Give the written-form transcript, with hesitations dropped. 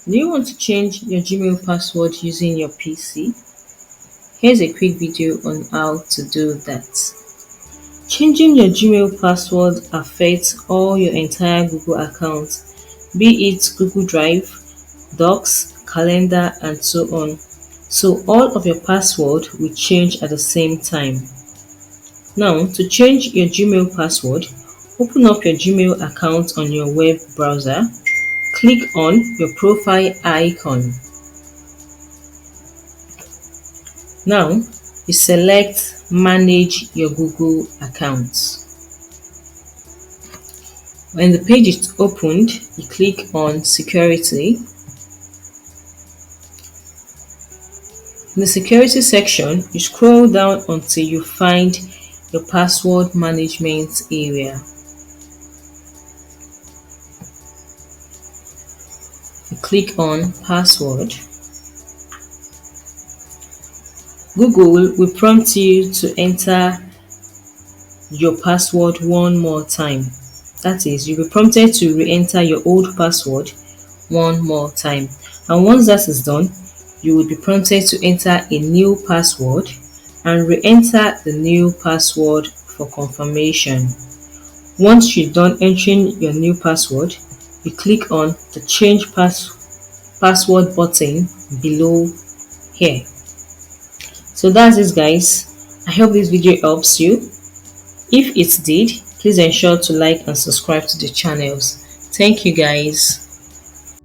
Do you want to change your Gmail password using your PC? Here's a quick video on how to do that. Changing your Gmail password affects all your entire Google accounts, be it Google Drive, Docs, Calendar, and so on. So all of your password will change at the same time. Now, to change your Gmail password, open up your Gmail account on your web browser. Click on your profile icon. Now, you select Manage your Google accounts. When the page is opened, you click on Security. In the Security section, you scroll down until you find your Password Management area. You click on Password. Google will prompt you to enter your password one more time. That is, you'll be prompted to re-enter your old password one more time. And once that is done, you will be prompted to enter a new password and re-enter the new password for confirmation. Once you're done entering your new password, you click on the Change Password button below here. So that's it, guys. I hope this video helps you. If it did, please ensure to like and subscribe to the channels. Thank you, guys.